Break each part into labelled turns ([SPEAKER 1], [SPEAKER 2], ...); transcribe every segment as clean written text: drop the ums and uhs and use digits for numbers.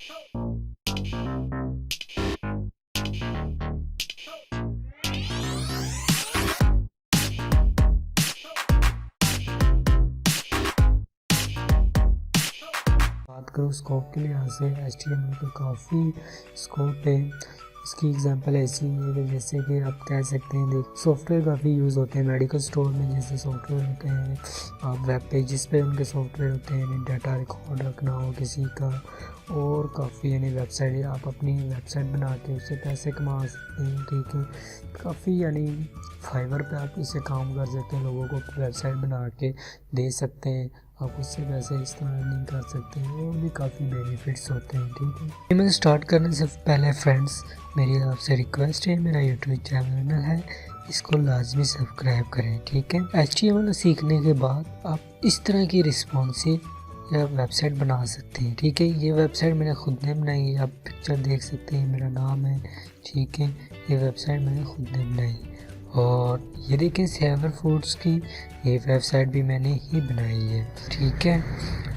[SPEAKER 1] बात करूँ स्कोप के लिहाज से HTML का काफ़ी स्कोप है। इसकी एग्जांपल ऐसी है जैसे कि आप कह सकते हैं देख सॉफ्टवेयर काफ़ी यूज़ होते हैं मेडिकल स्टोर में, जैसे सॉफ्टवेयर होते हैं, आप वेब पेजेस पे उनके सॉफ्टवेयर होते हैं, डाटा रिकॉर्ड रखना हो किसी का, और काफ़ी यानी वेबसाइट आप अपनी वेबसाइट बना के उससे पैसे कमा सकते हैं। ठीक है, काफ़ी यानी फाइवर पे आप इससे काम कर सकते हैं, लोगों को वेबसाइट बना के दे सकते हैं, आप उससे पैसे इस तरह अर्निंग कर सकते हैं, और भी काफ़ी बेनिफिट्स होते हैं। ठीक है, पेमेंट स्टार्ट करने से पहले फ्रेंड्स मेरी आपसे रिक्वेस्ट है, मेरा यूट्यूब चैनल है, इसको लाजमी सब्सक्राइब करें। ठीक है, HTML सीखने के बाद आप इस तरह की रिस्पॉन्सिव या वेबसाइट बना सकते हैं। ठीक है, ये वेबसाइट मैंने खुद ने बनाई है, आप पिक्चर देख सकते हैं, मेरा नाम है। ठीक है, ये वेबसाइट मैंने खुद ने बनाई, और ये देखें सेवर फूड्स की ये वेबसाइट भी मैंने ही बनाई है। ठीक है,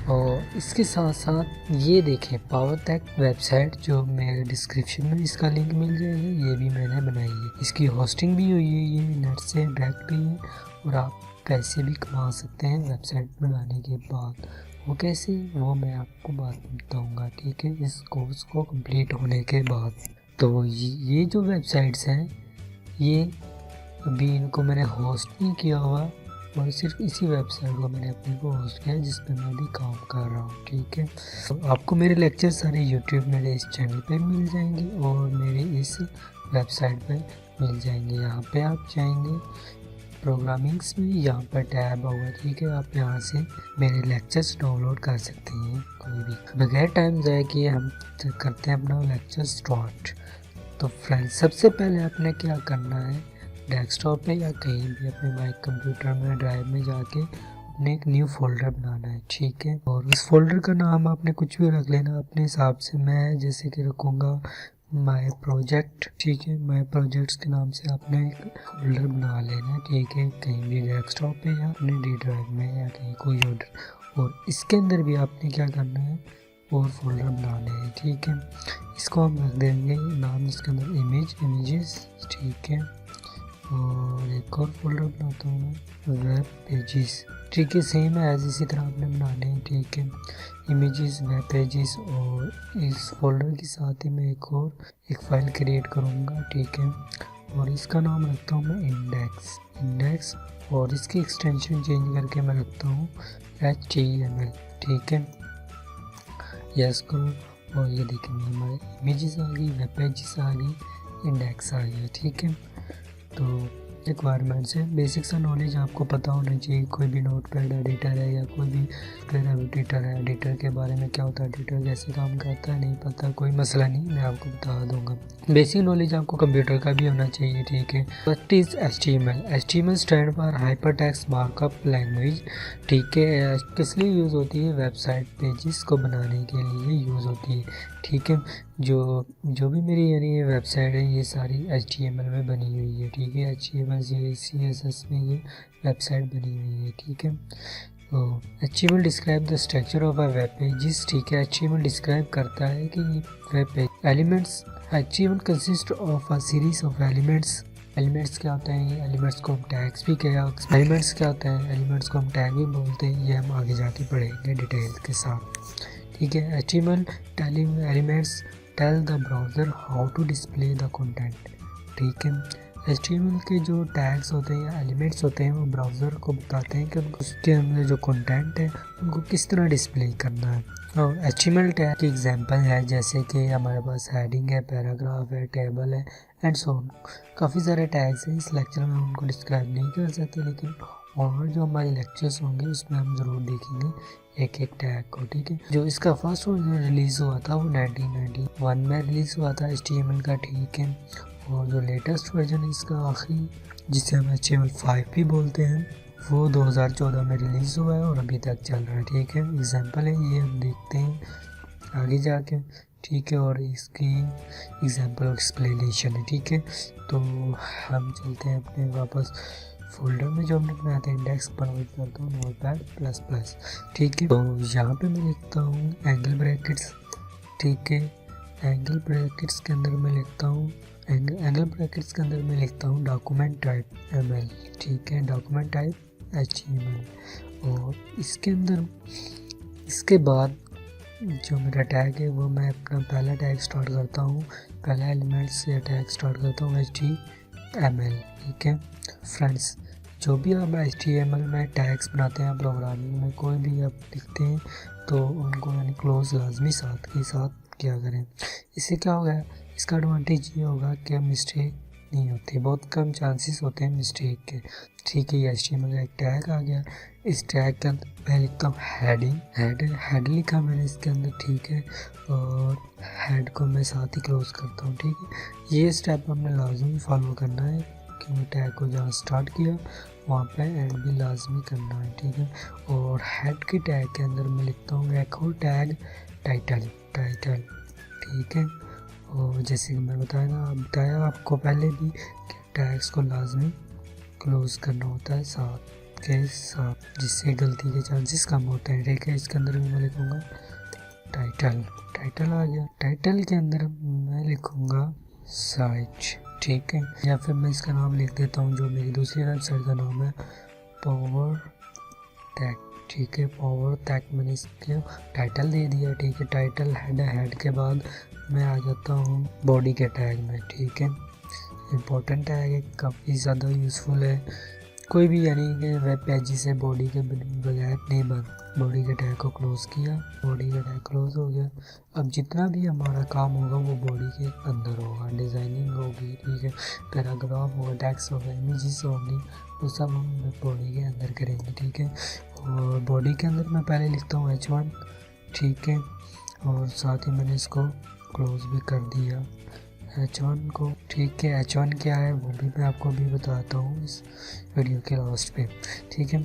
[SPEAKER 1] और इसके साथ साथ ये देखें पावर टेक वेबसाइट जो मेरे डिस्क्रिप्शन में इसका लिंक मिल जाएगा, ये भी मैंने बनाई है। इसकी होस्टिंग भी हुई है, ये नेट से डायरेक्ट भी है, और आप पैसे भी कमा सकते हैं वेबसाइट बनाने के बाद। वो कैसे, वो मैं आपको बाद में बताऊँगा। ठीक है, इस कोर्स को कंप्लीट होने के बाद। तो ये जो वेबसाइट्स हैं, ये अभी इनको मैंने होस्ट नहीं किया हुआ, और सिर्फ इसी वेबसाइट को मैंने अपने को होस्ट किया जिस पर मैं भी काम कर रहा हूँ। ठीक है, तो आपको मेरे लेक्चर सारे यूट्यूब मेरे इस चैनल पे मिल जाएंगे, और मेरे इस वेबसाइट पे मिल जाएंगे। यहाँ पे आप जाएंगे प्रोग्रामिंग्स में, यहाँ पर टैब होगा। ठीक है, आप यहाँ से मेरे लेक्चर्स डाउनलोड कर सकते हैं कोई भी। बगैर टाइम ज़ाया किए हम करते हैं अपना लेक्चर स्टार्ट। तो फ्रेंड्स, सबसे पहले आपने क्या करना है, डेस्कटॉप पे या कहीं भी अपने माइक कंप्यूटर में ड्राइव में जाके अपने एक न्यू फोल्डर बनाना है। ठीक है, और उस फोल्डर का नाम आपने कुछ भी रख लेना अपने हिसाब से। मैं जैसे कि रखूँगा माय प्रोजेक्ट। ठीक है, माय प्रोजेक्ट्स के नाम से आपने एक फोल्डर बना लेना। ठीक है, कहीं भी डेस्कटॉप पे या अपने डी ड्राइव में या कहीं कोई और इसके अंदर भी आपने क्या करना है, और फोल्डर बनाने हैं। ठीक है, इसको हम रख देंगे नाम इसके अंदर इमेजेस। ठीक है, और एक और फोल्डर बनाता हूँ वेब पेजेस। ठीक है, सेम है एज इसी तरह आपने बनाने हैं। ठीक है, इमेजेस, वेब पेजेस, और इस फोल्डर के साथ ही मैं एक फ़ाइल क्रिएट करूँगा। ठीक है, और इसका नाम रखता हूँ मैं इंडेक्स, और इसकी एक्सटेंशन चेंज करके मैं रखता हूँ HTML। ठीक है, यस करो, और ये देखेंगे हमारे इमेजेस आ गई, वेब पेजेस आ गई, इंडेक्स आ गया। ठीक है, तो रिक्वायरमेंट्स है, बेसिक सा नॉलेज आपको पता होना चाहिए। कोई भी नोटपैड एडिटर है या कोई भी एडिटर है, एडिटर के बारे में क्या होता है, एडिटर कैसे काम करता है नहीं पता, कोई मसला नहीं, मैं आपको बता दूंगा। बेसिक नॉलेज आपको कंप्यूटर का भी होना चाहिए। ठीक है, what is HTML stand for hypertext markup language. ठीक है, किस लिए यूज़ होती है, वेबसाइट पेजेस को बनाने के लिए यूज़ होती है। ठीक है, जो भी मेरी यानी ये वेबसाइट है ये सारी HTML में बनी हुई है। ठीक है, HTML CSS में ये वेबसाइट बनी हुई है। ठीक है, तो HTML describe the structure of a web pages. ठीक है, HTML डिस्क्राइब करता है कि web page elements. HTML consist of a series of elements क्या होते हैं, ये एलिमेंट्स को हम टैग्स भी एलिमेंट्स क्या होते हैं, एलिमेंट्स को हम टैग भी बोलते हैं, ये हम आगे जाके पढ़ेंगे डिटेल के साथ। ठीक है, HTML elements tell the browser how to display the content. ठीक है, HTML के जो टैग्स होते हैं या एलिमेंट्स होते हैं वो ब्राउज़र को बताते हैं कि उनको उसके अंदर जो कंटेंट है उनको किस तरह डिस्प्ले करना है। और HTML टैग की एग्जांपल है जैसे कि हमारे पास हेडिंग है, पैराग्राफ है, टेबल है, एंड सो ऑन। काफ़ी सारे टैग्स हैं, इस लेक्चर में उनको डिस्क्राइब नहीं कर सकते, लेकिन और जो हमारे लेक्चर्स होंगे उसमें हम ज़रूर देखेंगे एक एक टैग को। ठीक है, जो इसका फर्स्ट वर्जन रिलीज़ हुआ था वो 1991 में रिलीज़ हुआ था HTML का। ठीक है, और जो लेटेस्ट वर्जन है इसका आखिरी, जिसे हम HTML5 भी बोलते हैं, वो 2014 में रिलीज़ हुआ है और अभी तक चल रहा है। ठीक है, एग्जांपल है ये, हम देखते हैं आगे जाके। ठीक है, और इसकी एग्जांपल और एक्सप्लेनेशन है। ठीक है, तो हम चलते हैं अपने वापस फोल्डर में जो हमने बनाया था, इंडेक्स पर करता हूँ नोटपैड++। ठीक है, तो यहाँ पे मैं लिखता हूँ एंगल ब्रैकेट्स ठीक है। एंगल ब्रैकेट्स के अंदर मैं लिखता हूँ एंगल ब्रैकेट्स के अंदर मैं लिखता हूँ डॉक्यूमेंट टाइप ml, ठीक है, डॉक्यूमेंट टाइप html। और इसके अंदर इसके बाद जो मेरा टैग है वो मैं अपना पहला टैग स्टार्ट करता हूँ, पहला एलिमेंट से टैग स्टार्ट करता हूँ html, ठीक है। फ्रेंड्स, जो भी आप html में टैग्स बनाते हैं प्रोग्रामिंग में, कोई भी आप लिखते हैं तो उनको यानी क्लोज लाजमी साथ के साथ क्या करें। इससे क्या होगा, इसका एडवांटेज ये होगा कि मिस्टेक नहीं होती, बहुत कम चांसेस होते हैं मिस्टेक के, ठीक है। ये HTML का एक टैग आ गया। इस टैग के अंदर मैं लिखता हूँ हेड लिखा मैंने इसके अंदर, ठीक है। और हेड को मैं साथ ही क्लोज करता हूँ, ठीक है। ये स्टेप हमने लाजमी फॉलो करना है कि टैग को जहाँ स्टार्ट किया वहाँ पे एंड भी लाजमी करना है, ठीक है। और हेड के टैग के अंदर मैं लिखता हूँ एक और टैग टाइटल, ठीक है। और जैसे कि मैं बताया आपको पहले भी कि टैग्स को लाजमी क्लोज करना होता है साथ के साथ, जिससे गलती के चांसेस कम होते हैं, ठीक है। इसके अंदर भी मैं लिखूँगा टाइटल आ गया। टाइटल के अंदर मैं लिखूँगा साइट, ठीक है। या फिर मैं इसका नाम लिख देता हूँ जो मेरी दूसरी वेबसाइट का नाम है पावर टैग, ठीक है। पावर टैग मैंने इसके टाइटल दे दिया, ठीक है। टाइटल हेड के बाद मैं आ जाता हूँ बॉडी के टैग में, ठीक है। इम्पोर्टेंट टैग है, काफ़ी ज़्यादा यूज़फुल है। कोई भी यानी कि वेब पेज से बॉडी के बगैर नहीं बन, बॉडी के टैग को क्लोज़ किया, बॉडी का टैग क्लोज हो गया। अब जितना भी हमारा काम होगा वो बॉडी के अंदर होगा, डिज़ाइनिंग होगी, ठीक है, पैराग्राफ होगा, टेक्स्ट होगा, इमेजेस होंगी, वो सब हम बॉडी के अंदर करेंगे, ठीक है। और बॉडी के अंदर मैं पहले लिखता हूँ h1, ठीक है। और साथ ही मैंने इसको क्लोज भी कर दिया h1 को, ठीक है। h1 क्या है वो भी मैं आपको भी बताता हूँ इस वीडियो के लास्ट पे, ठीक है।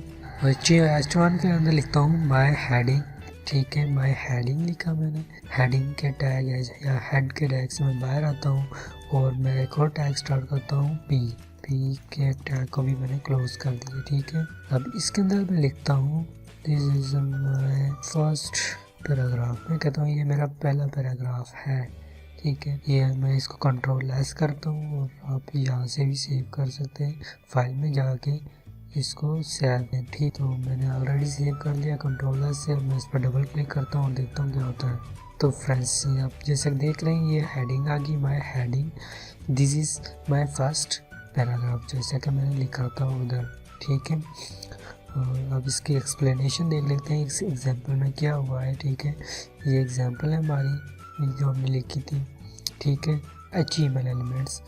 [SPEAKER 1] h1 के अंदर लिखता हूँ माय हेडिंग, ठीक है। माय हेडिंग लिखा मैंने, हेडिंग के टैग है या हेड के टैग से मैं बाहर आता हूँ और मैं एक और टैग स्टार्ट करता हूँ पी के टैग को भी मैंने क्लोज कर दिया, ठीक है। अब इसके अंदर मैं लिखता हूँ this is my first paragraph, मैं कहता हूँ ये मेरा पहला पैराग्राफ है, ठीक है। ये मैं इसको कंट्रोल एस करता हूँ और आप यहाँ से भी सेव कर सकते हैं, फाइल में जाके इसको सेव दें, ठीक। तो मैंने ऑलरेडी सेव कर लिया कंट्रोल एस से। मैं इस पर डबल क्लिक करता हूँ और देखता हूँ क्या होता है। तो फ्रेंड्स, आप जैसे देख रहे हैं ये हेडिंग आ गई, my heading, this is my first paragraph, जैसे कि मैंने लिखा था उधर, ठीक है। अब इसकी एक्सप्लेनेशन देख लेते हैं इस एग्जांपल में क्या हुआ है, ठीक है। ये एग्जांपल है हमारी जो हमने लिखी थी, ठीक है। HTML एलिमेंट्स,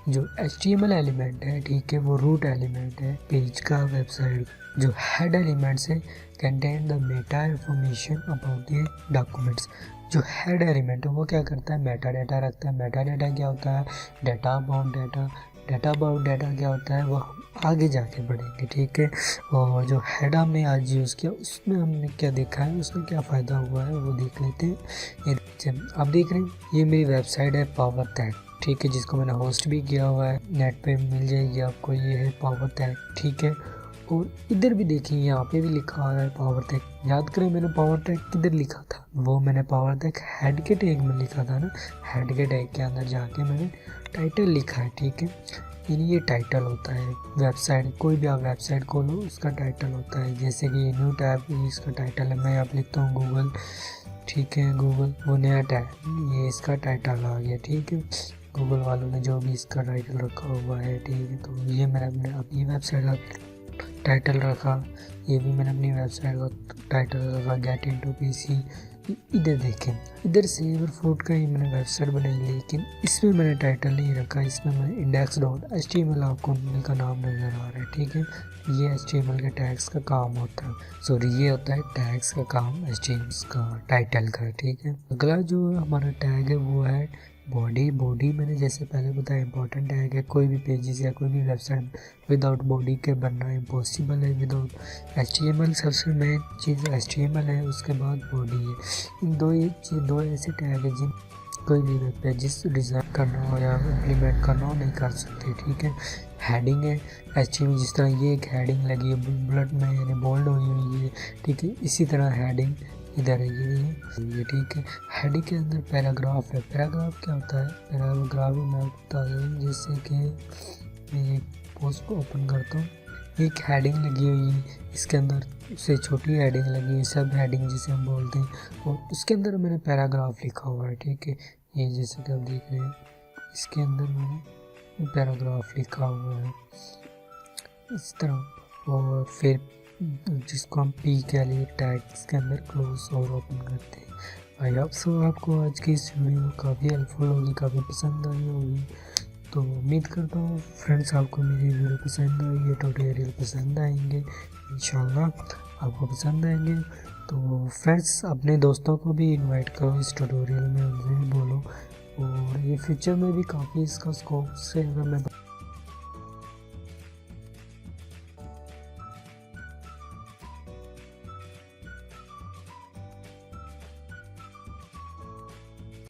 [SPEAKER 1] जो HTML एलिमेंट है, ठीक है, वो रूट एलिमेंट है पेज का, वेबसाइट। जो हेड एलिमेंट्स है contain the Meta information about the documents. जो हेड एलिमेंट है वो क्या करता है, मेटा डाटा रखता है। मेटा डाटा क्या होता है, डाटा अबाउट डाटा क्या होता है, वो आगे जाके बढ़ेंगे, ठीक है। और जो हेड हमने आज यूज़ किया उसमें हमने क्या देखा है, उसमें क्या फ़ायदा हुआ है वो देख लेते हैं। ये आप देख रहे हैं ये मेरी वेबसाइट है पावर टैग, ठीक है, जिसको मैंने होस्ट भी किया हुआ है, नेट पे मिल जाएगी आपको। ये है पावर टैग, ठीक है। और इधर भी देखिए यहाँ पे भी लिखा हुआ है पावर टैग। याद करें मैंने पावर टैग किधर लिखा था, वो मैंने पावर टैग हेड के टैग में लिखा था ना। हेड के टैग के अंदर जाके मैंने टाइटल लिखा है, ठीक है। यानी ये टाइटल होता है वेबसाइट, कोई भी आप वेबसाइट खोलो उसका टाइटल होता है। जैसे कि ये न्यू टैब, इसका टाइटल है, मैं यहाँ लिखता हूँ गूगल, ठीक है। गूगल वो नया टैब, ये इसका टाइटल आ गया, ठीक है। गूगल वालों ने जो भी इसका टाइटल रखा हुआ है, ठीक है। तो ये मैंने अपनी वेबसाइट का टाइटल रखा, ये भी मैंने अपनी वेबसाइट का टाइटल रखा, गेट इनटू पीसी। इधर देखें, इधर सेवर फूड का ही मैंने वेबसाइट बनाई, लेकिन इसमें मैंने टाइटल नहीं रखा, इसमें मैंने index.html आपको उनका नाम नज़र आ रहा है, ठीक है। ये HTML के टैग्स का काम होता है, सॉरी ये होता है टैग्स का काम HTML का टाइटल का, ठीक है। अगला जो हमारा टैग है वो है बॉडी मैंने जैसे पहले बताया इंपॉर्टेंट टैग है। कोई भी पेजेस या कोई भी वेबसाइट विदाउट बॉडी के बनना इम्पॉसिबल है। विदाउट HTML सबसे मेन चीज़ HTML है, उसके बाद बॉडी है। इन दो ऐसे टैग है जिन कोई भी वेब पेजेस डिज़ाइन करना हो या इम्प्लीमेंट करना हो नहीं कर सकते, ठीक है। हेडिंग है HTML, जिस तरह ये एक हेडिंग लगी है बुलेट में यानी बोल्ड हुई है, ठीक है। इसी तरह हेडिंग इधर है ये ठीक है। हेडिंग के अंदर पैराग्राफ है। पैराग्राफ क्या होता है? पैराग्राफ मैं आपको बता दूँ, जैसे कि मैं एक पोस्ट को ओपन करता हूँ, एक हेडिंग लगी हुई है, इसके अंदर उससे छोटी हेडिंग लगी है, सब हेडिंग जिसे हम बोलते हैं, और उसके अंदर मैंने पैराग्राफ लिखा हुआ है, ठीक है। ये जैसे कि आप देख रहे हैं, इसके अंदर मैंने पैराग्राफ लिखा हुआ है इस तरह। और फिर जिसको हम पी के लिए टैग के अंदर क्लोज और ओपन करते हैं। आई होप सो आपको आज की इस वीडियो काफ़ी हेल्पफुल होगी, काफ़ी पसंद आई होगी। तो उम्मीद करता हूँ फ्रेंड्स आपको मेरी वीडियो पसंद आई, ये ट्यूटोरियल पसंद आएंगे, इंशाल्लाह आपको पसंद आएंगे। तो फ्रेंड्स अपने दोस्तों को भी इनवाइट करो इस ट्यूटोरियल में, उनसे भी बोलो। और ये फ्यूचर में भी काफ़ी इसका स्कोप से अगर मैं